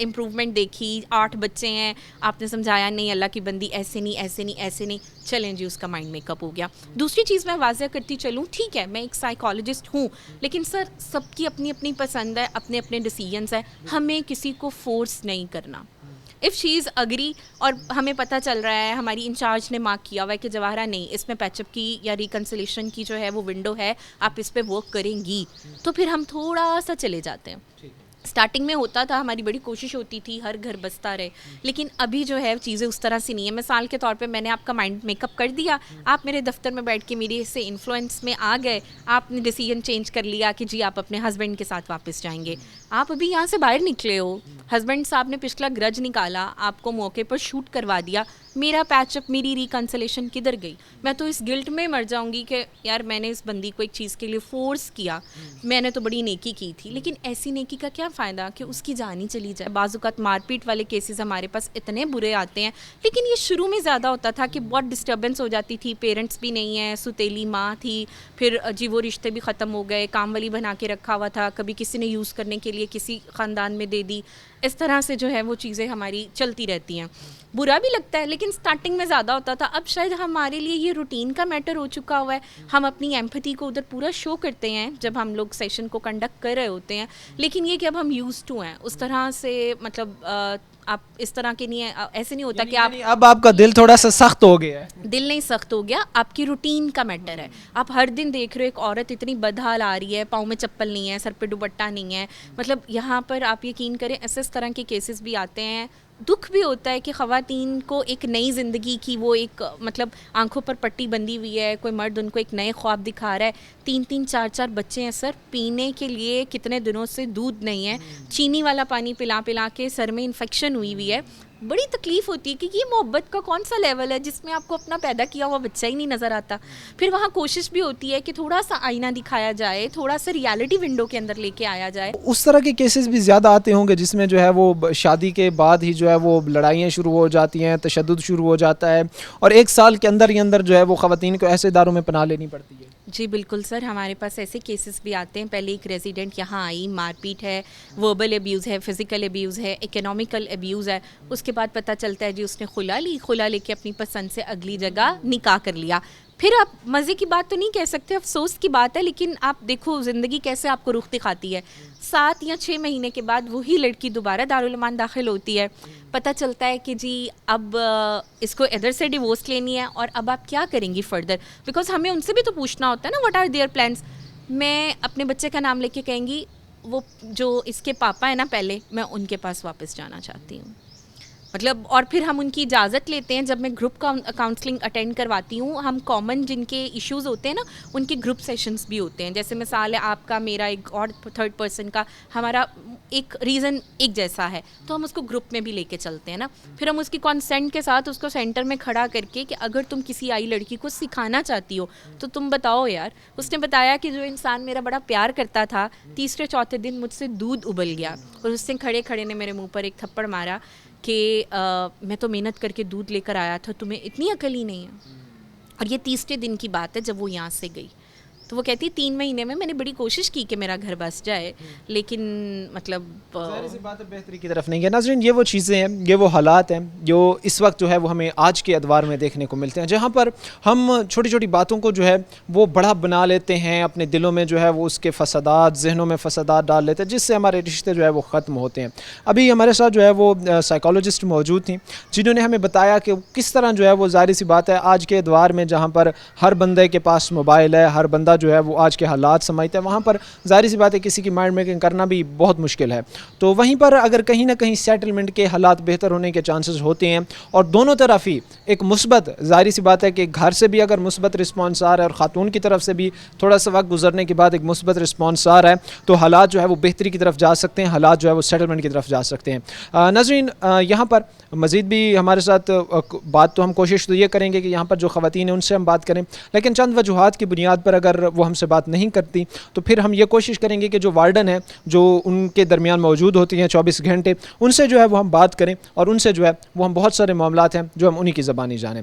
Improvement دیکھی, 8 بچے ہیں, آپ نے سمجھایا نہیں اللہ کی بندی ایسے نہیں ایسے نہیں ایسے نہیں, چلیں جی اس کا مائنڈ میک اپ ہو گیا. دوسری چیز میں واضح کرتی چلوں, ٹھیک ہے میں ایک سائیکالوجسٹ ہوں, لیکن سر سب کی اپنی اپنی پسند ہے, اپنے اپنے ڈیسیجنس ہیں, ہمیں کسی کو فورس نہیں کرنا. اف شی از اگری اور ہمیں پتہ چل رہا ہے, ہماری انچارج نے مارک کیا ہوا ہے کہ جواہرہ نہیں اس میں پیچ اپ کی یا ریکنسلیشن کی جو ہے وہ ونڈو ہے, آپ اس پہ ورک کریں گی, تو پھر ہم تھوڑا سا چلے جاتے ہیں. اسٹارٹنگ میں ہوتا تھا, ہماری بڑی کوشش ہوتی تھی ہر گھر بستا رہے, لیکن ابھی جو ہے چیزیں اس طرح سے نہیں ہیں. مثال کے طور پہ میں نے آپ کا مائنڈ میک اپ کر دیا, آپ میرے دفتر میں بیٹھ کے میرے سے انفلوئنس میں آ گئے, آپ نے ڈیسیجن چینج کر لیا کہ جی آپ اپنے ہسبینڈ کے ساتھ واپس جائیں گے. آپ ابھی یہاں سے باہر نکلے ہو, ہسبینڈ صاحب نے پچھلا گرج نکالا, آپ کو موقع پر شوٹ کروا دیا, میرا پیچ اپ میری ریکنسلیشن کدھر گئی؟ میں تو اس گلٹ میں مر جاؤں گی کہ یار میں نے اس بندی کو ایک چیز کے لیے فورس کیا, میں نے تو بڑی نیکی کی تھی, لیکن ایسی نیکی کا کیا فائدہ کہ اس کی جان ہی چلی جائے. بعض اوقات مار پیٹ والے کیسز ہمارے پاس اتنے برے آتے ہیں, لیکن یہ شروع میں زیادہ ہوتا تھا کہ بہت ڈسٹربنس ہو جاتی تھی, پیرنٹس بھی نہیں ہیں, ستیلی ماں تھی, پھر جی وہ رشتے بھی ختم ہو گئے, کام والی بنا کے رکھا ہوا تھا, کبھی کسی نے یوز کرنے کے لیے کسی خاندان میں دے دی, اس طرح سے جو ہے وہ چیزیں ہماری چلتی رہتی ہیں. برا بھی لگتا ہے, لیکن سٹارٹنگ میں زیادہ ہوتا تھا. اب شاید ہمارے لیے یہ روٹین کا میٹر ہو چکا ہوا ہے, ہم اپنی ایمپتھی کو ادھر پورا شو کرتے ہیں جب ہم لوگ سیشن کو کنڈکٹ کر رہے ہوتے ہیں, لیکن یہ کہ اب ہم یوز ٹو ہیں اس طرح سے, مطلب آپ اس طرح کے نہیں ہیں, ایسے نہیں ہوتا کہ آپ اب آپ کا دل تھوڑا سا سخت ہو گیا ہے. دل نہیں سخت ہو گیا, آپ کی روٹین کا میٹر ہے. آپ ہر دن دیکھ رہے ہو ایک عورت اتنی بدحال آ رہی ہے, پاؤں میں چپل نہیں ہے, سر پہ دوپٹہ نہیں ہے, مطلب یہاں پر آپ یقین کریں ایسے اس طرح کے کیسز بھی آتے ہیں. دکھ بھی ہوتا ہے کہ خواتین کو ایک نئی زندگی کی وہ ایک مطلب آنکھوں پر پٹی بندھی ہوئی ہے, کوئی مرد ان کو ایک نئے خواب دکھا رہا ہے, 3 4 بچے ہیں سر, پینے کے لیے کتنے دنوں سے دودھ نہیں ہے, چینی والا پانی پلا پلا کے سر میں انفیکشن ہوئی ہے. بڑی تکلیف ہوتی ہے کہ یہ محبت کا کون سا لیول ہے جس میں آپ کو اپنا پیدا کیا ہوا بچہ ہی نہیں نظر آتا. پھر وہاں کوشش بھی ہوتی ہے کہ تھوڑا سا آئینہ دکھایا جائے, تھوڑا سا ریالٹی ونڈو کے اندر لے کے آیا جائے. اس طرح کے کیسز بھی زیادہ آتے ہوں گے جس میں جو ہے وہ شادی کے بعد ہی جو ہے وہ لڑائیاں شروع ہو جاتی ہیں, تشدد شروع ہو جاتا ہے, اور 1 سال کے اندر ہی اندر جو ہے وہ خواتین کو ایسے اداروں میں پناہ لینی پڑتی ہے. جی بالکل سر, ہمارے پاس ایسے کیسز بھی آتے ہیں. پہلے ایک ریزیڈنٹ یہاں آئی, مار پیٹ ہے, وربل ابیوز ہے, فزیکل ابیوز ہے, اکنامکل ابیوز ہے. اس کے بعد پتہ چلتا ہے جی اس نے خلا لے کے اپنی پسند سے اگلی جگہ نکاح کر لیا. پھر آپ مزے کی بات تو نہیں کہہ سکتے, افسوس کی بات ہے, لیکن آپ دیکھو زندگی کیسے آپ کو رخ دکھاتی ہے. 7 یا 6 مہینے کے بعد وہی لڑکی دوبارہ دارالعمان داخل ہوتی ہے, پتہ چلتا ہے کہ جی اب اس کو ادھر سے ڈیورس لینی ہے, اور اب آپ کیا کریں گی فردر, بیکاز ہمیں ان سے بھی تو پوچھنا ہوتا ہے نا, واٹ آر دیئر پلانس. میں اپنے بچے کا نام لے کے کہیں گی وہ جو اس کے پاپا ہیں نا پہلے, میں ان کے پاس واپس جانا چاہتی ہوں. مطلب اور پھر ہم ان کی اجازت لیتے ہیں. جب میں گروپ کاؤنسلنگ اٹینڈ کرواتی ہوں, ہم کامن جن کے ایشوز ہوتے ہیں نا ان کے گروپ سیشنز بھی ہوتے ہیں. جیسے مثال ہے آپ کا, میرا, ایک اور 3rd پرسن کا, ہمارا ایک ریزن ایک جیسا ہے, تو ہم اس کو گروپ میں بھی لے کے چلتے ہیں نا. پھر ہم اس کی کنسنٹ کے ساتھ اس کو سینٹر میں کھڑا کر کے کہ اگر تم کسی آئی لڑکی کو سکھانا چاہتی ہو تو تم بتاؤ یار. اس نے بتایا کہ جو انسان میرا بڑا پیار کرتا تھا, 3 4 دن مجھ سے دودھ ابل گیا, اور اس نے کھڑے کھڑے نے میرے منہ پر ایک تھپڑ مارا کہ میں تو محنت کر کے دودھ لے کر آیا تھا, تمہیں اتنی عقل ہی نہیں ہے. اور یہ 30 دن کی بات ہے جب وہ یہاں سے گئی. تو وہ کہتی 3 مہینے میں نے بڑی کوشش کی کہ میرا گھر بس جائے, لیکن مطلب ظاہر سی بات ہے بہتری کی طرف نہیں ہے. ناظرین, یہ وہ چیزیں ہیں, یہ وہ حالات ہیں جو اس وقت جو ہے وہ ہمیں آج کے ادوار میں دیکھنے کو ملتے ہیں, جہاں پر ہم چھوٹی چھوٹی باتوں کو جو ہے وہ بڑا بنا لیتے ہیں, اپنے دلوں میں جو ہے وہ اس کے فسادات, ذہنوں میں فسادات ڈال لیتے ہیں, جس سے ہمارے رشتے جو ہے وہ ختم ہوتے ہیں. ابھی ہمارے ساتھ جو ہے وہ سائیکالوجسٹ موجود تھیں جنہوں نے ہمیں بتایا کہ کس طرح جو ہے وہ, ظاہر سی بات ہے آج کے ادوار میں جہاں پر ہر بندے کے پاس موبائل ہے, ہر بندہ جو ہے وہ آج کے حالات سمجھتا ہے, وہاں پر ظاہر سی بات ہے کسی کی مائنڈ میکنگ کرنا بھی بہت مشکل ہے. تو وہیں پر اگر کہیں نہ کہیں سیٹلمنٹ کے حالات بہتر ہونے کے چانسز ہوتے ہیں, اور دونوں طرف ہی ایک مثبت, ظاہر سی بات ہے کہ گھر سے بھی اگر مثبت رسپانس آ رہا ہے اور خاتون کی طرف سے بھی تھوڑا سا وقت گزرنے کے بعد ایک مثبت رسپانس آ رہا ہے, تو حالات جو ہے وہ بہتری کی طرف جا سکتے ہیں, حالات جو ہے وہ سیٹلمنٹ کی طرف جا سکتے ہیں. ناظرین, یہاں پر مزید بھی ہمارے ساتھ بات تو ہم کوشش تو یہ کریں گے کہ یہاں پر جو خواتین ہیں ان سے ہم بات کریں, لیکن چند وجوہات کی بنیاد پر اگر وہ ہم سے بات نہیں کرتی تو پھر ہم یہ کوشش کریں گے کہ جو وارڈن ہیں جو ان کے درمیان موجود ہوتی ہیں 24 گھنٹے, ان سے جو ہے وہ ہم بات کریں, اور ان سے جو ہے وہ ہم بہت سارے معاملات ہیں جو ہم انہی کی زبانی جانیں.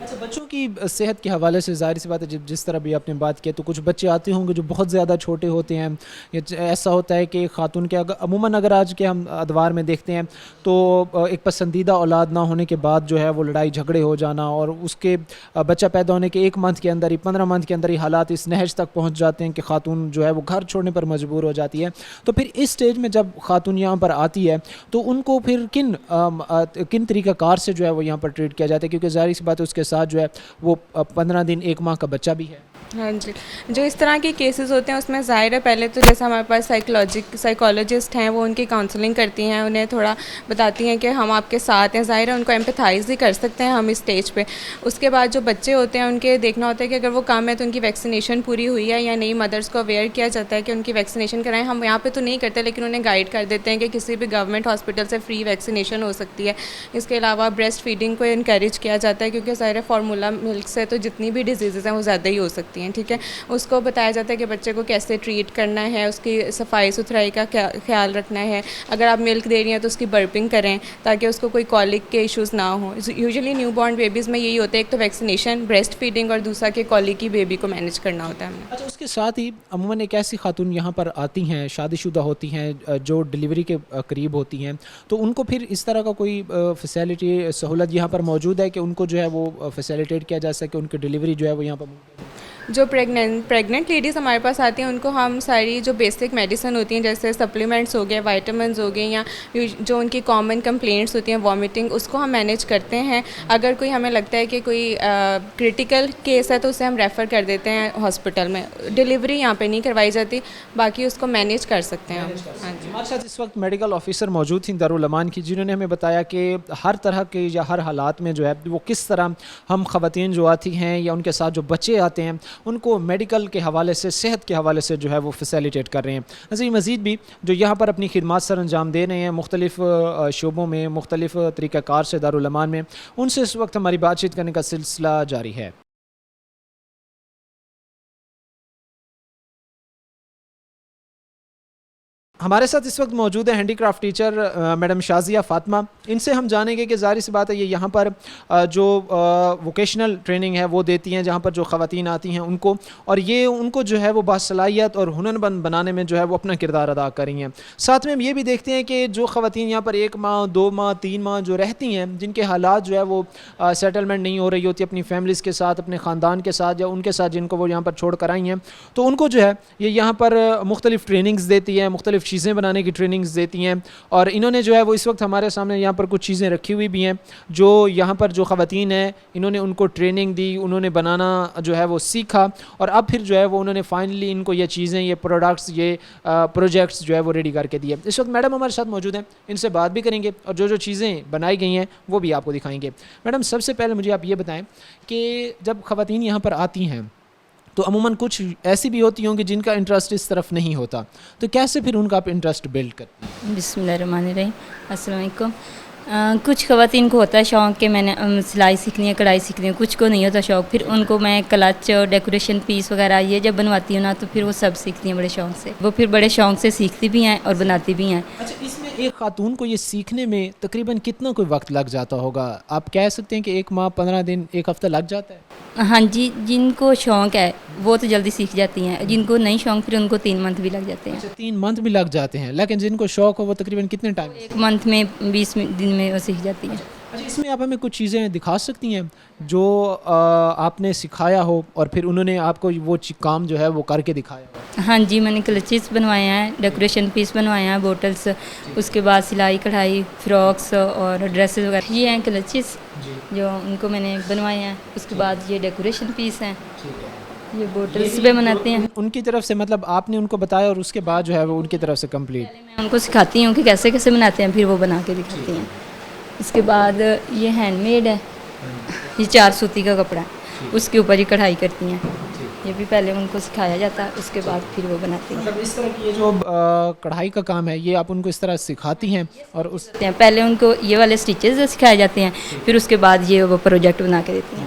اچھا بچوں کی صحت کے حوالے سے ظاہر سی بات ہے جس طرح بھی آپ نے بات کی تو کچھ بچے آتے ہوں گے جو بہت زیادہ چھوٹے ہوتے ہیں یا ایسا ہوتا ہے کہ خاتون کے عموماً اگر آج کے ہم ادوار میں دیکھتے ہیں تو ایک پسندیدہ اولاد نہ ہونے کے بعد جو ہے وہ لڑائی جھگڑے ہو جانا اور اس کے بچہ پیدا ہونے کے 1 منتھ کے اندر ہی 15 منتھ کے اندر ہی حالات اس نہج تک پہنچ جاتے ہیں کہ خاتون جو ہے وہ گھر چھوڑنے پر مجبور ہو جاتی ہے. تو پھر اس سٹیج میں جب خاتون یہاں پر آتی ہے تو ان کو پھر کن طریقہ کار سے جو ہے وہ یہاں پر ٹریٹ کیا جاتا ہے کیونکہ ظاہر سی بات ہے اس کے ساتھ جو ہے وہ 15 دن 1 ماہ کا بچہ بھی ہے. ہاں جی, جو اس طرح کے کیسز ہوتے ہیں اس میں ظاہر ہے پہلے تو جیسے ہمارے پاس سائیکالوجسٹ ہیں وہ ان کی کاؤنسلنگ کرتی ہیں, انہیں تھوڑا بتاتی ہیں کہ ہم آپ کے ساتھ ہیں, ظاہر ہے ان کو ایمپیتھائز ہی کر سکتے ہیں ہم اس اسٹیج پہ. اس کے بعد جو بچے ہوتے ہیں ان کے دیکھنا ہوتا ہے کہ اگر وہ کام ہے تو ان کی ویکسینیشن پوری ہوئی ہے یا نہیں. مدرس کو اویئر کیا جاتا ہے کہ ان کی ویکسینیشن کرائیں. ہم یہاں پہ تو نہیں کرتے لیکن انہیں گائیڈ کر دیتے ہیں کہ کسی بھی گورنمنٹ ہاسپٹل سے فری ویکسینیشن ہو سکتی ہے. اس کے علاوہ بریسٹ فیڈنگ کو انکریج کیا جاتا ہے کیونکہ ظاہر ہے فارمولا ملک سے تو جتنی بھی ڈیزیزز ہیں وہ زیادہ ہی ہو سکتی ہیں. ٹھیک ہے, اس کو بتایا جاتا ہے کہ بچے کو کیسے ٹریٹ کرنا ہے, اس کی صفائی ستھرائی کا خیال رکھنا ہے. اگر آپ ملک دے رہی ہیں تو اس کی برپنگ کریں تاکہ اس کو کوئی کولک کے ایشوز نہ ہوں. یوزلی نیو بورن بیبیز میں یہی ہوتا ہے, ایک تو ویکسینیشن, بریسٹ فیڈنگ اور دوسرا کہ کولک کی بیبی کو مینیج کرنا ہوتا ہے ہمیں. اچھا اس کے ساتھ ہی عموماً ایک ایسی خاتون یہاں پر آتی ہیں شادی شدہ ہوتی ہیں جو ڈیلیوری کے قریب ہوتی ہیں تو ان کو پھر اس طرح کا کوئی فیسیلٹی سہولت یہاں پر موجود ہے کہ ان کو جو ہے وہ فیسیلیٹیٹ کیا جا سکے, ان کی ڈیلیوری جو ہے وہ یہاں پر ممکن ہے؟ جو پریگننٹ لیڈیز ہمارے پاس آتی ہیں ان کو ہم ساری جو بیسک میڈیسن ہوتی ہیں جیسے سپلیمنٹس ہو گئے, وائٹامنز ہو گئے یا جو ان کی کامن کمپلینٹس ہوتی ہیں وامٹنگ, اس کو ہم مینیج کرتے ہیں. اگر کوئی ہمیں لگتا ہے کہ کوئی کرٹیکل کیس ہے تو اسے ہم ریفر کر دیتے ہیں ہاسپٹل میں. ڈیلیوری یہاں پہ نہیں کروائی جاتی, باقی اس کو مینیج کر سکتے ہیں ہم. ہاں جی, ہمارے ساتھ اس وقت میڈیکل آفیسر موجود تھیں دارالمان کی جنہوں نے ہمیں بتایا کہ ہر طرح کے یا ہر حالات میں جو ہے وہ کس طرح ہم خواتین جو آتی ہیں یا ان کے ساتھ جو بچے آتے ہیں ان کو میڈیکل کے حوالے سے صحت کے حوالے سے جو ہے وہ فیسیلیٹیٹ کر رہے ہیں. نظیر مزید بھی جو یہاں پر اپنی خدمات سر انجام دے رہے ہیں مختلف شعبوں میں مختلف طریقہ کار سے دارالمان میں, ان سے اس وقت ہماری بات چیت کرنے کا سلسلہ جاری ہے. ہمارے ساتھ اس وقت موجود ہے handicraft teacher madam Shazia Fatima. ان سے ہم جانیں گے کہ ظاہر سی بات ہے یہ یہاں پر جو ووکیشنل ٹریننگ ہے وہ دیتی ہیں جہاں پر جو خواتین آتی ہیں ان کو, اور یہ ان کو جو ہے وہ باصلاحیت اور ہنرمند بنانے میں جو ہے وہ اپنا کردار ادا کر رہی ہیں. ساتھ میں ہم یہ بھی دیکھتے ہیں کہ جو خواتین یہاں پر 1 ماہ 2 ماہ 3 ماہ جو رہتی ہیں جن کے حالات جو ہے وہ سیٹلمنٹ نہیں ہو رہی ہوتی اپنی فیملیز کے ساتھ, اپنے خاندان کے ساتھ یا ان کے ساتھ جن کو وہ یہاں پر چھوڑ کر آئی ہیں, تو ان کو جو ہے یہ یہاں پر مختلف ٹریننگز دیتی ہے, مختلف چیزیں بنانے کی ٹریننگز دیتی ہیں. اور انہوں نے جو ہے وہ اس وقت ہمارے سامنے یہاں پر کچھ چیزیں رکھی ہوئی بھی ہیں جو یہاں پر جو خواتین ہیں انہوں نے ان کو ٹریننگ دی, انہوں نے بنانا جو ہے وہ سیکھا اور اب پھر جو ہے وہ انہوں نے فائنلی ان کو یہ چیزیں, یہ پروڈکٹس, یہ پروجیکٹس جو ہے وہ ریڈی کر کے دیے. اس وقت میڈم ہمارے ساتھ موجود ہیں, ان سے بات بھی کریں گے اور جو چیزیں بنائی گئی ہیں وہ بھی آپ کو دکھائیں گے. میڈم سب سے پہلے مجھے آپ یہ بتائیں کہ جب خواتین یہاں پر آتی ہیں تو عموماً کچھ ایسی بھی ہوتی ہوں کہ جن کا انٹرسٹ اس طرف نہیں ہوتا, تو کیسے پھر ان کا آپ انٹرسٹ بلڈ کرتے ہیں؟ بسم اللہ الرحمن الرحیم. السلام علیکم. کچھ خواتین کو ہوتا ہے شوق کہ میں نے سلائی سیکھنی ہے, کڑھائی سیکھنی ہے, کچھ کو نہیں ہوتا شوق. پھر ان کو میں کلچ اور ڈیکوریشن پیس وغیرہ یہ جب بنواتی ہوں نا تو پھر وہ سب سیکھتی ہیں بڑے شوق سے. وہ پھر بڑے شوق سے سیکھتی بھی ہیں اور بناتی بھی ہیں. اچھا اس میں ایک خاتون کو یہ سیکھنے میں تقریباً کتنا کوئی وقت لگ جاتا ہوگا؟ آپ کہہ سکتے ہیں کہ 1 ماہ 15 دن 1 ہفتہ لگ جاتا ہے؟ ہاں جی, جن کو شوق ہے وہ تو جلدی سیکھ جاتی ہیں, جن کو نہیں شوق پھر ان کو 3 منتھ بھی لگ جاتے ہیں. اچھا 3 منتھ بھی لگ جاتے ہیں, لیکن جن کو شوق ہو وہ تقریباً کتنے ٹائم؟ 1 منتھ میں 20 دن میں وہ سیکھ جاتی ہیں. اچھا اس میں آپ ہمیں کچھ چیزیں دکھا سکتی ہیں جو آپ نے سکھایا ہو اور پھر انہوں نے آپ کو وہ کام جو ہے وہ کر کے دکھایا ہو؟ ہاں جی, میں نے کلچز بنوائے ہیں, ڈیکوریشن پیس بنوائے ہیں, بوٹلس, اس کے بعد سلائی کڑھائی, فراکس اور ڈریسز وغیرہ. یہ ہیں کلچز جو ان کو میں نے بنوائے ہیں. اس کے بعد یہ ڈیکوریشن پیس ہیں, یہ بوٹلس پہ بناتے ہیں. ان کی طرف سے مطلب آپ نے ان کو بتایا اور اس کے بعد جو ہے وہ ان کی طرف سے کمپلیٹ میں ان کو سکھاتی ہوں کہ کیسے کیسے بناتے ہیں, پھر وہ بنا کے دکھاتی ہیں. اس کے بعد یہ ہینڈ میڈ ہے, یہ 4 سوتی کا کپڑا ہے, اس کے اوپر یہ کڑھائی کرتی ہیں. یہ بھی پہلے ان کو سکھایا جاتا ہے, اس کے بعد پھر وہ بناتی ہیں. مطلب اس طرح کی یہ جو کڑھائی کا کام ہے یہ آپ ان کو اس طرح سکھاتی ہیں اور اس پہلے ان کو یہ والے سٹیچز سکھائے جاتے ہیں, پھر اس کے بعد یہ وہ پروجیکٹ بنا کے دیتی ہیں.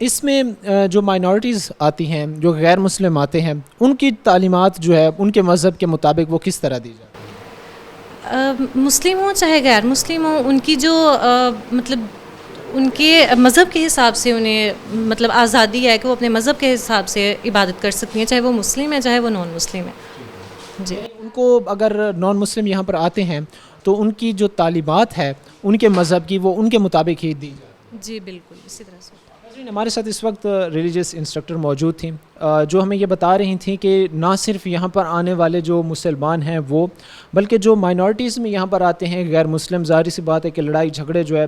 اس میں جو مائنورٹیز آتی ہیں, جو غیر مسلم آتے ہیں, ان کی تعلیمات جو ہے ان کے مذہب کے مطابق وہ کس طرح دی جاتی ہے؟ مسلم ہوں چاہے غیر مسلم ہوں, ان کی جو مطلب ان کے مذہب کے حساب سے انہیں مطلب آزادی ہے کہ وہ اپنے مذہب کے حساب سے عبادت کر سکتی ہیں, چاہے وہ مسلم ہے چاہے وہ نان مسلم ہے. جی, ان کو اگر نان مسلم یہاں پر آتے ہیں تو ان کی جو تعلیمات ہے ان کے مذہب کی وہ ان کے مطابق ہی دی جاتی ہے. جی بالکل اسی طرح سے. ہمارے ساتھ اس وقت ریلیجیس انسٹرکٹر موجود تھیں جو ہمیں یہ بتا رہی تھیں کہ نہ صرف یہاں پر آنے والے جو مسلمان ہیں وہ, بلکہ جو مائنورٹیز میں یہاں پر آتے ہیں غیر مسلم, ظاہر سی بات ہے کہ لڑائی جھگڑے جو ہے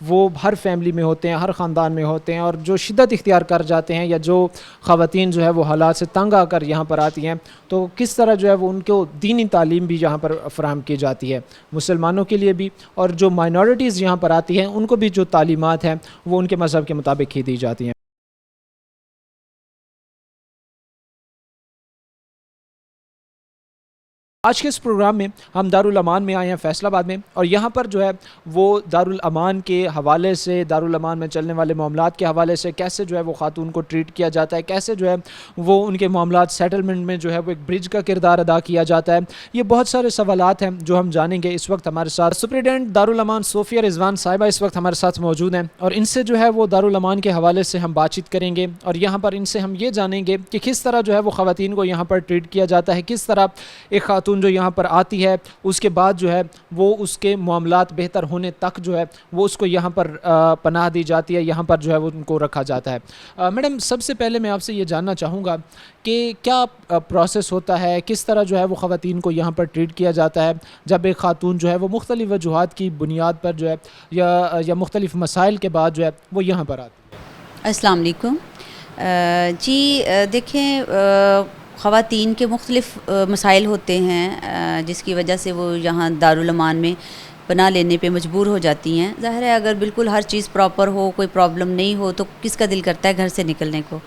وہ ہر فیملی میں ہوتے ہیں, ہر خاندان میں ہوتے ہیں, اور جو شدت اختیار کر جاتے ہیں یا جو خواتین جو ہے وہ حالات سے تنگ آ کر یہاں پر آتی ہیں, تو کس طرح جو ہے وہ ان کو دینی تعلیم بھی یہاں پر فراہم کی جاتی ہے مسلمانوں کے لیے بھی, اور جو مائنورٹیز یہاں پر آتی ہیں ان کو بھی جو تعلیمات ہیں وہ ان کے مذہب کے مطابق ہی دی جاتی ہیں. آج کے اس پروگرام میں ہم دارالامان میں آئے ہیں, فیصل آباد میں, اور یہاں پر جو ہے وہ دارالامان کے حوالے سے, دارالامان میں چلنے والے معاملات کے حوالے سے کیسے جو ہے وہ خاتون کو ٹریٹ کیا جاتا ہے, کیسے جو ہے وہ ان کے معاملات سیٹلمنٹ میں جو ہے وہ ایک برج کا کردار ادا کیا جاتا ہے, یہ بہت سارے سوالات ہیں جو ہم جانیں گے. اس وقت ہمارے ساتھ سپرنٹینڈنٹ دارالامان صوفیہ رضوان صاحبہ اس وقت ہمارے ساتھ موجود ہیں, اور ان سے جو ہے وہ دارالامان کے حوالے سے ہم بات چیت کریں گے, اور یہاں پر ان سے ہم یہ جانیں گے کہ کس طرح جو ہے وہ خواتین کو یہاں پر ٹریٹ کیا جاتا ہے, کس طرح ایک خاتون جو یہاں پر آتی ہے اس کے بعد جو ہے وہ اس کے معاملات بہتر ہونے تک جو ہے وہ اس کو یہاں پر پناہ دی جاتی ہے, یہاں پر جو ہے وہ ان کو رکھا جاتا ہے. میڈم, سب سے پہلے میں آپ سے یہ جاننا چاہوں گا کہ کیا پروسیس ہوتا ہے, کس طرح جو ہے وہ خواتین کو یہاں پر ٹریٹ کیا جاتا ہے جب ایک خاتون جو ہے وہ مختلف وجوہات کی بنیاد پر جو ہے یا مختلف مسائل کے بعد جو ہے وہ یہاں پر آتی ہے؟ السلام علیکم. جی دیکھیں, خواتین کے مختلف مسائل ہوتے ہیں جس کی وجہ سے وہ یہاں دارالامان میں پناہ لینے پہ مجبور ہو جاتی ہیں. ظاہر ہے اگر بالکل ہر چیز پراپر ہو, کوئی پرابلم نہیں ہو, تو کس کا دل کرتا ہے گھر سے نکلنے کو.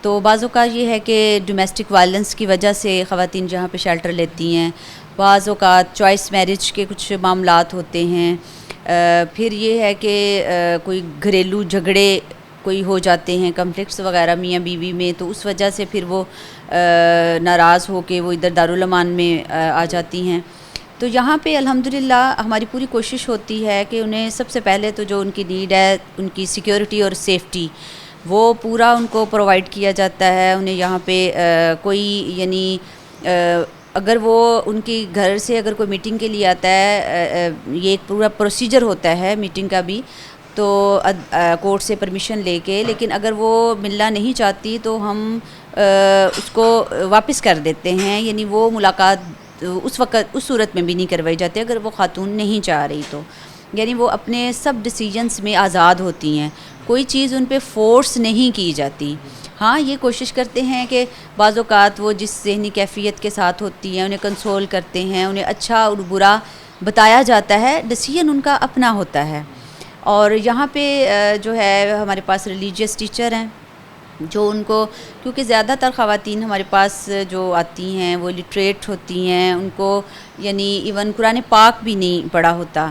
تو بعض اوقات یہ ہے کہ ڈومیسٹک وائلنس کی وجہ سے خواتین جہاں پہ شیلٹر لیتی ہیں, بعض اوقات چوائس میرج کے کچھ معاملات ہوتے ہیں, پھر یہ ہے کہ کوئی گھریلو جھگڑے کوئی ہو جاتے ہیں, کنفلکٹس وغیرہ میاں بیوی میں, تو اس وجہ سے پھر وہ ناراض ہو کے وہ ادھر دارالامان میں آ جاتی ہیں. تو یہاں پہ الحمدللہ ہماری پوری کوشش ہوتی ہے کہ انہیں سب سے پہلے تو جو ان کی نیڈ ہے ان کی سیکیورٹی اور سیفٹی وہ پورا ان کو پرووائڈ کیا جاتا ہے. انہیں یہاں پہ کوئی یعنی اگر وہ ان کی گھر سے اگر کوئی میٹنگ کے لیے آتا ہے, یہ ایک پورا پروسیجر ہوتا ہے میٹنگ کا بھی, تو کورٹ سے پرمیشن لے کے, لیکن اگر وہ ملنا نہیں چاہتی تو ہم اس کو واپس کر دیتے ہیں. یعنی وہ ملاقات اس وقت اس صورت میں بھی نہیں کروائی جاتی اگر وہ خاتون نہیں چاہ رہی تو. یعنی وہ اپنے سب ڈیسیجنس میں آزاد ہوتی ہیں, کوئی چیز ان پہ فورس نہیں کی جاتی. ہاں یہ کوشش کرتے ہیں کہ بعض اوقات وہ جس ذہنی کیفیت کے ساتھ ہوتی ہیں انہیں کنسول کرتے ہیں, انہیں اچھا اور برا بتایا جاتا ہے, ڈیسیجن ان کا اپنا ہوتا ہے. اور یہاں پہ جو ہے ہمارے پاس ریلیجیس ٹیچر ہیں جو ان کو, کیونکہ زیادہ تر خواتین ہمارے پاس جو آتی ہیں وہ لٹریٹ ہوتی ہیں, ان کو یعنی ایون قرآن پاک بھی نہیں پڑھا ہوتا,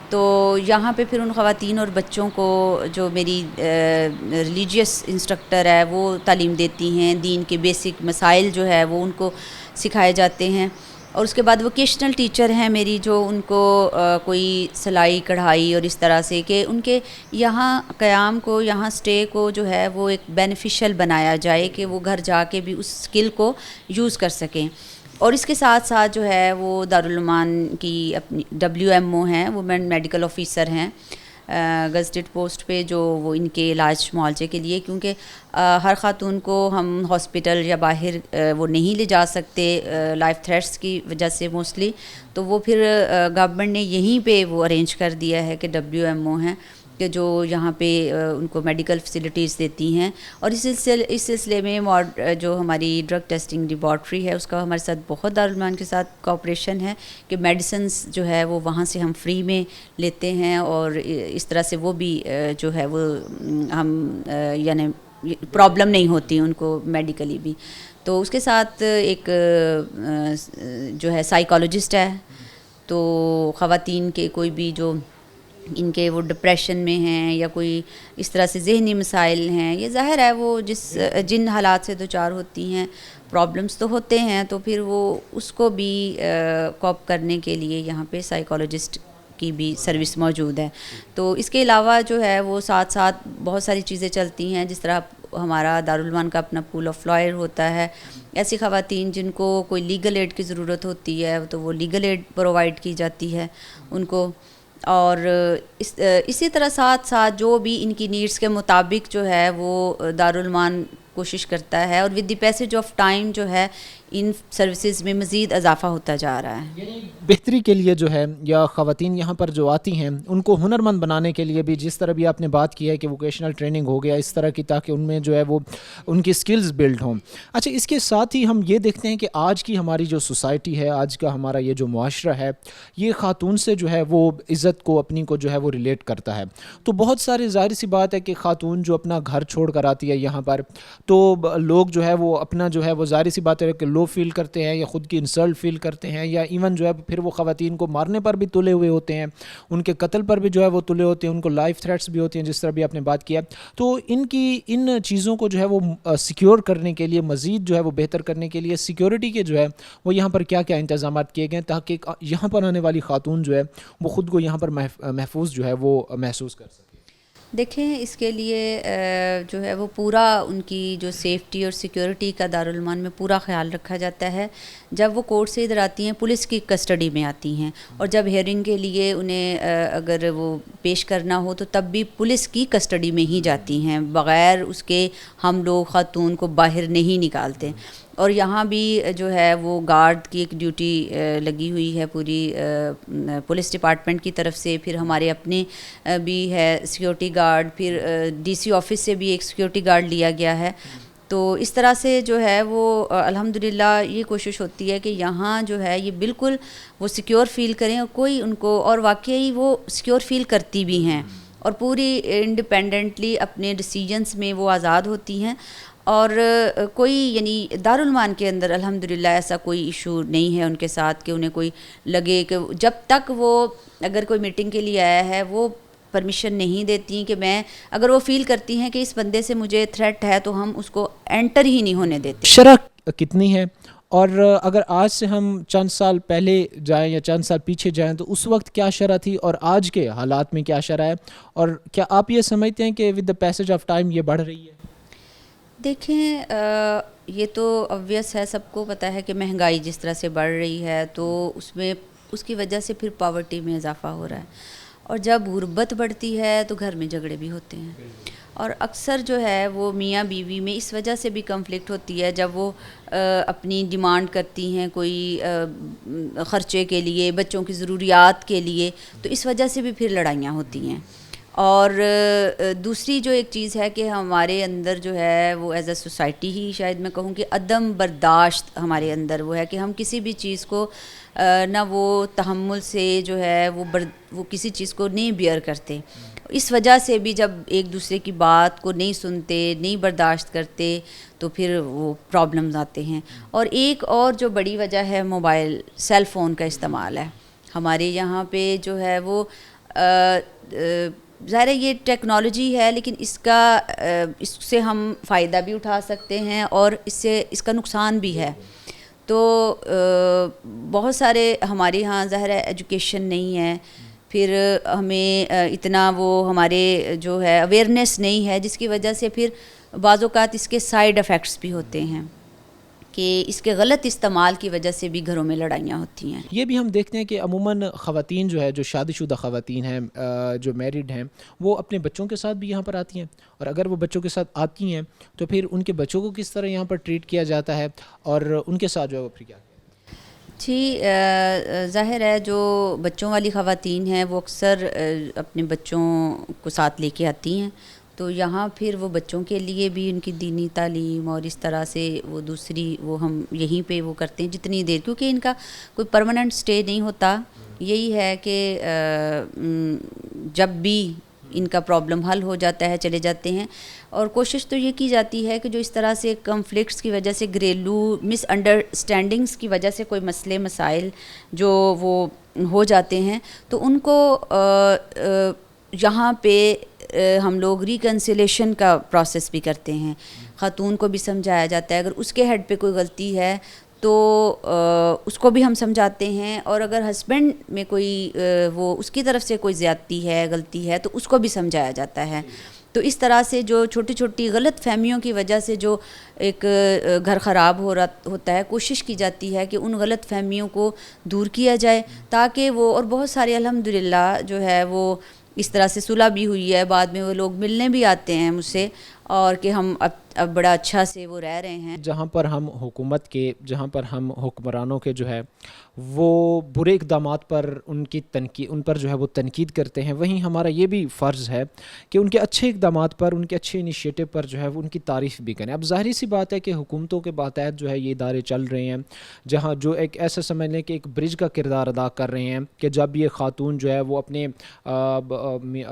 تو یہاں پہ پھر ان خواتین اور بچوں کو جو میری ریلیجیس انسٹرکٹر ہے وہ تعلیم دیتی ہیں, دین کے بیسک مسائل جو ہے وہ ان کو سکھائے جاتے ہیں. اور اس کے بعد ووکیشنل ٹیچر ہیں میری جو ان کو کوئی سلائی کڑھائی اور اس طرح سے کہ ان کے یہاں قیام کو, یہاں سٹے کو جو ہے وہ ایک بینیفیشل بنایا جائے کہ وہ گھر جا کے بھی اس سکل کو یوز کر سکیں. اور اس کے ساتھ ساتھ جو ہے وہ دارالامان کی اپنی WMO ہیں, وومن میڈیکل آفیسر ہیں گزٹڈ پوسٹ پہ, جو وہ ان کے علاج معالجے کے لیے, کیونکہ ہر خاتون کو ہم ہاسپٹل یا باہر وہ نہیں لے جا سکتے لائف تھریٹس کی وجہ سے موسٹلی, تو وہ پھر گورنمنٹ نے یہیں پہ وہ ارینج کر دیا ہے کہ WMO ہیں کہ جو یہاں پہ ان کو میڈیکل فیسلٹیز دیتی ہیں. اور اس سلسلے میں جو ہماری ڈرگ ٹیسٹنگ لیبارٹری ہے اس کا ہمارے ساتھ بہت دارالامان کے ساتھ کوآپریشن ہے کہ میڈیسنس جو ہے وہ وہاں سے ہم فری میں لیتے ہیں, اور اس طرح سے وہ بھی جو ہے وہ ہم یعنی پرابلم نہیں ہوتی ان کو میڈیکلی بھی. تو اس کے ساتھ ایک جو ہے سائیکالوجسٹ ہے, تو خواتین کے کوئی بھی جو ان کے وہ ڈپریشن میں ہیں یا کوئی اس طرح سے ذہنی مسائل ہیں، یہ ظاہر ہے وہ جن حالات سے دوچار ہوتی ہیں، پرابلمس تو ہوتے ہیں، تو پھر وہ اس کو بھی کوپ کرنے کے لیے یہاں پہ سائیکالوجسٹ کی بھی سروس موجود ہے۔ تو اس کے علاوہ جو ہے وہ ساتھ ساتھ بہت ساری چیزیں چلتی ہیں، جس طرح ہمارا دارالعلومان کا اپنا پول آف لائر ہوتا ہے، ایسی خواتین جن کو کوئی لیگل ایڈ کی ضرورت ہوتی ہے تو وہ لیگل ایڈ پرووائڈ کی جاتی ہے ان کو، اور اسی طرح ساتھ ساتھ جو بھی ان کی نیڈس کے مطابق جو ہے وہ دارالعلومان کوشش کرتا ہے، اور with the passage of time جو ہے ان سروسز میں مزید اضافہ ہوتا جا رہا ہے۔ یعنی بہتری کے لیے جو ہے یا خواتین یہاں پر جو آتی ہیں ان کو ہنرمند بنانے کے لیے بھی، جس طرح بھی آپ نے بات کی ہے کہ ووکیشنل ٹریننگ ہو گیا اس طرح کی، تاکہ ان میں جو ہے وہ ان کی سکلز بلڈ ہوں۔ اچھا، اس کے ساتھ ہی ہم یہ دیکھتے ہیں کہ آج کی ہماری جو سوسائٹی ہے، آج کا ہمارا یہ جو معاشرہ ہے، یہ خاتون سے جو ہے وہ عزت کو اپنی کو جو ہے وہ ریلیٹ کرتا ہے۔ تو بہت سارے ظاہر سی بات ہے کہ خاتون جو اپنا گھر چھوڑ کر آتی ہے یہاں پر، تو لوگ جو ہے وہ اپنا جو ہے وہ ظاہر سی بات ہے کہ لو فیل کرتے ہیں یا خود کی انسلٹ فیل کرتے ہیں، یا ایون جو ہے پھر وہ خواتین کو مارنے پر بھی تلے ہوئے ہوتے ہیں، ان کے قتل پر بھی جو ہے وہ تلے ہوتے ہیں، ان کو لائف تھریٹس بھی ہوتے ہیں، جس طرح بھی آپ نے بات کیا۔ تو ان چیزوں کو جو ہے وہ سیکیور کرنے کے لیے، مزید جو ہے وہ بہتر کرنے کے لیے سیکیورٹی کے جو ہے وہ یہاں پر کیا کیا انتظامات کیے گئے ہیں تاکہ یہاں پر آنے والی خاتون جو ہے وہ خود کو یہاں پر محفوظ جو ہے وہ محسوس کر سکے؟ دیکھیں، اس کے لیے جو ہے وہ پورا ان کی جو سیفٹی اور سیکیورٹی کا دارالعلومان میں پورا خیال رکھا جاتا ہے۔ جب وہ کورٹ سے ادھر آتی ہیں پولیس کی کسٹڈی میں آتی ہیں، اور جب ہیئرنگ کے لیے انہیں اگر وہ پیش کرنا ہو تو تب بھی پولیس کی کسٹڈی میں ہی جاتی ہیں، بغیر اس کے ہم لوگ خاتون کو باہر نہیں نکالتے۔ اور یہاں بھی جو ہے وہ گارڈ کی ایک ڈیوٹی لگی ہوئی ہے پوری پولیس ڈپارٹمنٹ کی طرف سے، پھر ہمارے اپنے بھی ہے سیکیورٹی گارڈ، پھر ڈی سی آفس سے بھی ایک سیکیورٹی گارڈ لیا گیا ہے۔ تو اس طرح سے جو ہے وہ الحمدللہ یہ کوشش ہوتی ہے کہ یہاں جو ہے یہ بالکل وہ سیکیور فیل کریں، اور کوئی ان کو، اور واقعی وہ سیکیور فیل کرتی بھی ہیں، اور پوری انڈیپینڈنٹلی اپنے ڈیسیجنس میں وہ آزاد ہوتی ہیں۔ اور کوئی یعنی دارالعلومان کے اندر الحمدللہ ایسا کوئی ایشو نہیں ہے ان کے ساتھ کہ انہیں کوئی لگے کہ جب تک وہ اگر کوئی میٹنگ کے لیے آیا ہے وہ پرمیشن نہیں دیتی کہ میں، اگر وہ فیل کرتی ہیں کہ اس بندے سے مجھے تھریٹ ہے تو ہم اس کو انٹر ہی نہیں ہونے دیتے۔ شرح کتنی ہے؟ اور اگر آج سے ہم چند سال پہلے جائیں یا چند سال پیچھے جائیں تو اس وقت کیا شرح تھی اور آج کے حالات میں کیا شرح ہے، اور کیا آپ یہ سمجھتے ہیں کہ with the passage of time یہ بڑھ رہی ہے؟ دیکھیں، یہ تو obvious ہے، سب کو پتہ ہے کہ مہنگائی جس طرح سے بڑھ رہی ہے تو اس میں اس کی وجہ سے پھر پاورٹی میں اضافہ ہو رہا ہے، اور جب غربت بڑھتی ہے تو گھر میں جھگڑے بھی ہوتے ہیں، اور اکثر جو ہے وہ میاں بیوی میں اس وجہ سے بھی کنفلکٹ ہوتی ہے جب وہ اپنی ڈیمانڈ کرتی ہیں کوئی خرچے کے لیے، بچوں کی ضروریات کے لیے، تو اس وجہ سے بھی پھر لڑائیاں ہوتی ہیں۔ اور دوسری جو ایک چیز ہے کہ ہمارے اندر جو ہے وہ ایز اے سوسائٹی ہی شاید میں کہوں کہ عدم برداشت ہمارے اندر وہ ہے کہ ہم کسی بھی چیز کو نہ وہ تحمل سے جو ہے وہ کسی چیز کو نہیں بیئر کرتے، اس وجہ سے بھی جب ایک دوسرے کی بات کو نہیں سنتے، نہیں برداشت کرتے تو پھر وہ پرابلمز آتے ہیں۔ اور ایک اور جو بڑی وجہ ہے موبائل سیل فون کا استعمال ہے ہمارے یہاں پہ جو ہے وہ ظاہر ہے یہ ٹیکنالوجی ہے، لیکن اس سے ہم فائدہ بھی اٹھا سکتے ہیں اور اس کا نقصان بھی ہے۔ تو بہت سارے ہمارے یہاں ظاہر ہے ایجوکیشن نہیں ہے، پھر ہمیں اتنا وہ ہمارے جو ہے اویئرنیس نہیں ہے، جس کی وجہ سے پھر بعض اوقات اس کے سائیڈ ایفیکٹس بھی ہوتے ہیں کہ اس کے غلط استعمال کی وجہ سے بھی گھروں میں لڑائیاں ہوتی ہیں۔ یہ بھی ہم دیکھتے ہیں کہ عموماً خواتین جو ہے، جو شادی شدہ خواتین ہیں، جو میریڈ ہیں، وہ اپنے بچوں کے ساتھ بھی یہاں پر آتی ہیں، اور اگر وہ بچوں کے ساتھ آتی ہیں تو پھر ان کے بچوں کو کس طرح یہاں پر ٹریٹ کیا جاتا ہے، اور ان کے ساتھ جو ہے وہ پھر کیا؟ جی، ظاہر ہے جو بچوں والی خواتین ہیں وہ اکثر اپنے بچوں کو ساتھ لے کے آتی ہیں، تو یہاں پھر وہ بچوں کے لیے بھی ان کی دینی تعلیم اور اس طرح سے وہ دوسری وہ ہم یہیں پہ وہ کرتے ہیں جتنی دیر، کیونکہ ان کا کوئی پرماننٹ سٹے نہیں ہوتا۔ یہی ہے کہ جب بھی ان کا پرابلم حل ہو جاتا ہے چلے جاتے ہیں، اور کوشش تو یہ کی جاتی ہے کہ جو اس طرح سے کنفلکٹس کی وجہ سے، گھریلو مس انڈرسٹینڈنگس کی وجہ سے کوئی مسئلے مسائل جو وہ ہو جاتے ہیں تو ان کو یہاں پہ ہم لوگ ریکنسیلیشن کا پروسیس بھی کرتے ہیں. خاتون کو بھی سمجھایا جاتا ہے اگر اس کے ہیڈ پہ کوئی غلطی ہے تو اس کو بھی ہم سمجھاتے ہیں, اور اگر ہسبینڈ میں کوئی وہ اس کی طرف سے کوئی زیادتی ہے, غلطی ہے, تو اس کو بھی سمجھایا جاتا ہے. تو اس طرح سے جو چھوٹی چھوٹی غلط فہمیوں کی وجہ سے جو ایک گھر خراب ہوتا ہے, کوشش کی جاتی ہے کہ ان غلط فہمیوں کو دور کیا جائے تاکہ وہ, اور بہت سارے الحمدللہ جو ہے وہ اس طرح سے صلح بھی ہوئی ہے, بعد میں وہ لوگ ملنے بھی آتے ہیں مجھ سے, اور کہ ہم اب بڑا اچھا سے وہ رہ رہے ہیں. جہاں پر ہم حکومت کے, جہاں پر ہم حکمرانوں کے جو ہے وہ برے اقدامات پر ان پر جو ہے وہ تنقید کرتے ہیں, وہیں ہمارا یہ بھی فرض ہے کہ ان کے اچھے اقدامات پر, ان کے اچھے انیشیٹو پر جو ہے وہ ان کی تعریف بھی کریں. اب ظاہری سی بات ہے کہ حکومتوں کے ماتحت جو ہے یہ ادارے چل رہے ہیں جہاں جو ایک ایسا سمجھ لیں کہ ایک برج کا کردار ادا کر رہے ہیں کہ جب یہ خاتون جو ہے وہ اپنے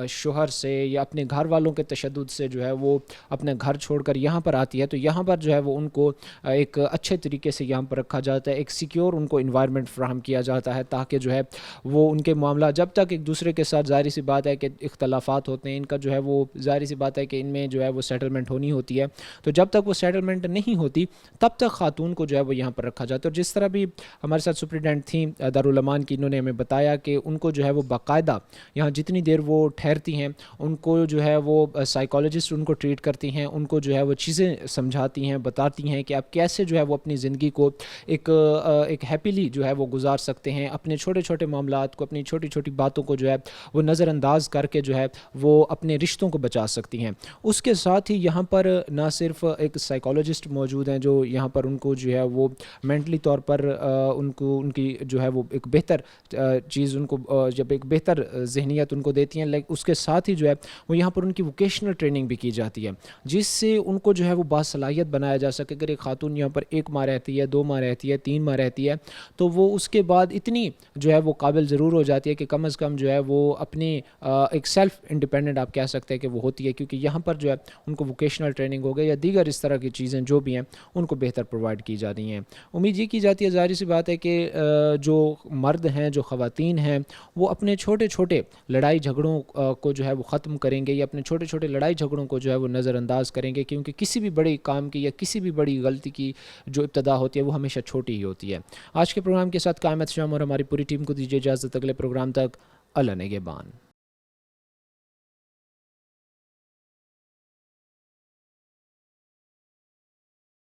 شوہر سے یا اپنے گھر والوں کے تشدد سے جو ہے وہ اپنے گھر چھوڑ کر یہاں پر آتی ہے تو یہاں پر جو ہے وہ ان کو ایک اچھے طریقے سے یہاں پر رکھا جاتا ہے, ایک سیکیور ان کو انوائرمنٹ فراہم کیا جاتا ہے تاکہ جو ہے وہ ان کے معاملات جب تک ایک دوسرے کے ساتھ, ظاہری سی بات ہے کہ اختلافات ہوتے ہیں ان کا جو ہے وہ, ظاہری سی بات ہے کہ ان میں جو ہے وہ سیٹلمنٹ ہونی ہوتی ہے, تو جب تک وہ سیٹلمنٹ نہیں ہوتی تب تک خاتون کو جو ہے وہ یہاں پر رکھا جاتا ہے. اور جس طرح بھی ہمارے ساتھ سپرنٹینڈنٹ تھیں دارالمان کی, انہوں نے ہمیں بتایا کہ ان کو جو ہے وہ باقاعدہ یہاں جتنی دیر وہ ٹھہرتی ہیں ان کو جو ہے وہ سائیکالوجسٹ ان کو ٹریٹ کرتی ہیں, ان کو جو ہے وہ چیزیں سمجھاتی ہیں, بتاتی ہیں کہ آپ کیسے جو ہے وہ اپنی زندگی کو ایک ہیپیلی جو ہے وہ گزار سکتے ہیں, اپنے چھوٹے چھوٹے معاملات کو, اپنی چھوٹی چھوٹی باتوں کو جو ہے وہ نظر انداز کر کے جو ہے وہ اپنے رشتوں کو بچا سکتی ہیں. اس کے ساتھ ہی یہاں پر نہ صرف ایک سائیکالوجسٹ موجود ہیں جو یہاں پر ان کو جو ہے وہ مینٹلی طور پر ان کی جو ہے وہ ایک بہتر چیز ان کو جب ایک بہتر ذہنیت ان کو دیتی ہیں, لیکن اس کے ساتھ ہی جو ہے وہ یہاں پر ان کی ووکیشنل ٹریننگ بھی کی جاتی ہے جس سے ان کو جو ہے وہ باصلاحیت بنایا جا سکے. اگر ایک خاتون یہاں پر 1 ماہ رہتی ہے, 2 ماہ رہتی ہے, 3 ماہ رہتی ہے تو وہ اس کے بعد اتنی جو ہے وہ قابل ضرور ہو جاتی ہے کہ کم از کم جو ہے وہ اپنی ایک سیلف انڈیپینڈنٹ آپ کہہ سکتے ہیں کہ وہ ہوتی ہے, کیونکہ یہاں پر جو ہے ان کو ووکیشنل ٹریننگ ہو گئی یا دیگر اس طرح کی چیزیں جو بھی ہیں ان کو بہتر پرووائڈ کی جا رہی ہیں. امید یہ کی جاتی ہے, ظاہر سی بات ہے کہ جو مرد ہیں, جو خواتین ہیں, وہ اپنے چھوٹے چھوٹے لڑائی جھگڑوں کو جو ہے وہ ختم کریں گے یا اپنے چھوٹے چھوٹے لڑائی جھگڑوں کو جو ہے وہ نظر انداز کریں گے, کیونکہ کسی بھی بڑے کام کی یا کسی بھی بڑی غلطی کی جو ابتدا ہوتی ہے وہ ہمیشہ چھوٹی ہی ہوتی ہے. آج کے پروگرام کے ساتھ قائم احتشام اور ہماری پوری ٹیم کو دیجیے اجازت, اگلے پروگرام تک اللہ نگہبان.